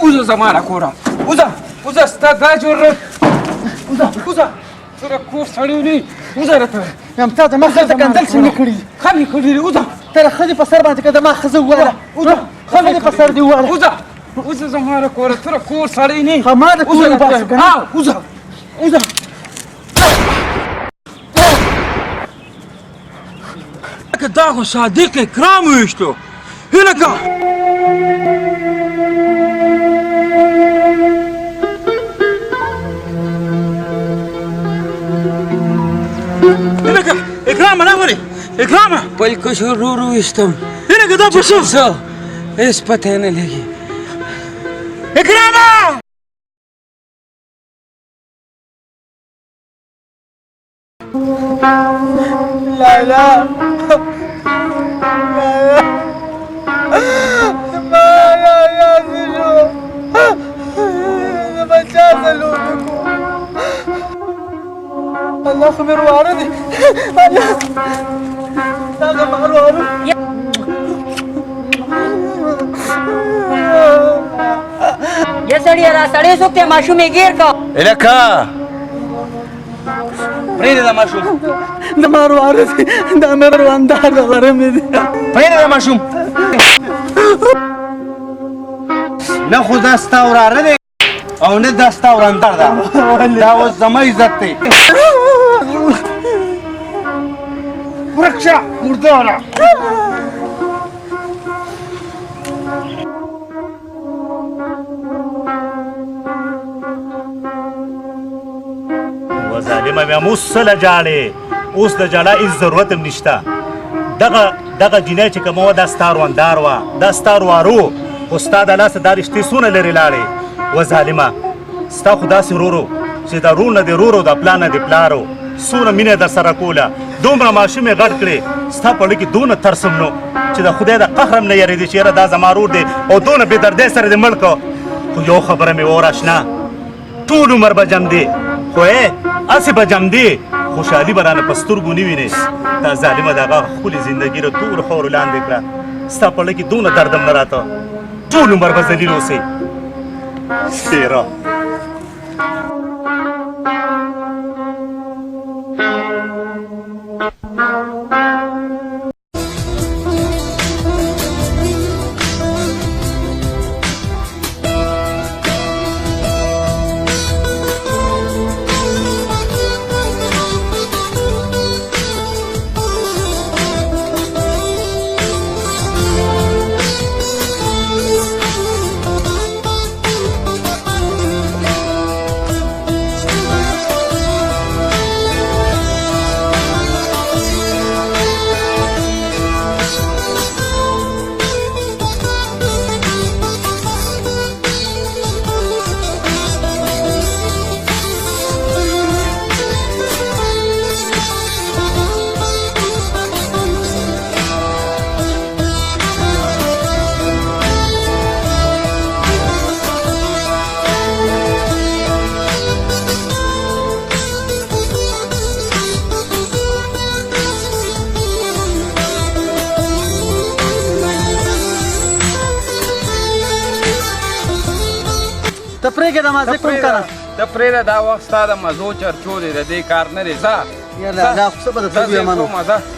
وځه زما له کوره وځه ستا دا جرأت وځه ته د کور سړی نه وځه راته یم تا د ما ښځه کنځل څنګه کړي ښه مې کړي دي وځه ته د ښځې په سر باندې که د ما ښځه وواله ښځې په سر دې وواله وځه زما له کوره ته د کور سړی نه خو ما د کور وباسه که نه وځه لکه دا خو صادق اکرام وویشتو هلکه اکرامه راولې اکرامه بل کشور رو ویشتم هلکه دا په څه څه هېڅ پته نه لګي اکرامه لالا الله خو مې روانه دي دا زما روانه ये सड़िया रा सड़े सुखते माशूम गिर का الکه پرېږده دا ماشوم زما روانه دي دا مې رواندار د غرمې دي پرېږده دا ماشوم نه خو دا ستا وراره دی او نه دا ستا ورندر ده دا اوس زما عزت دی ورک شه مرداره ظالمه بیا مو سله جاړې اوس د جاړه هېڅ ضرورت هم نشته دغه جینۍ چې کومه وه دا ستا روندار وه دا ستا روارو خو ستا د لاسه دا رشتې څونه لرې لاړې و ظالمه ستا خو داسې ورورو چې د رور نه د رورو د پلار نه د پلارو څونه مینه در سره کوله دومره ماشوم یې غټ کړې ستا په زړه کې دونه ترسم نو چې د خدای د قهر هم نه یېرېدې چې یاره دا زما رور دی او دونه بې دردۍ سره دې مړ کړ خو یو خبره مې ووره اشنا ټول عمر به جم دی خو هسې به جم دی خوشحالي به رانه په سترګو نه وینې دا ظالمه د هغه ښکلې زندګي له تورو خاورو لاندې کړه ستا په زړه کې دونه درد هم نه راته ټول عمر به ذلیل اوسې تېره ته پرېږده ما زه کوم که نه ته پرېږده دا وخت ستا د مزو چرچو دی د دې کار نه دی ځه یاره دا خو څه به درته ووایم نو ځه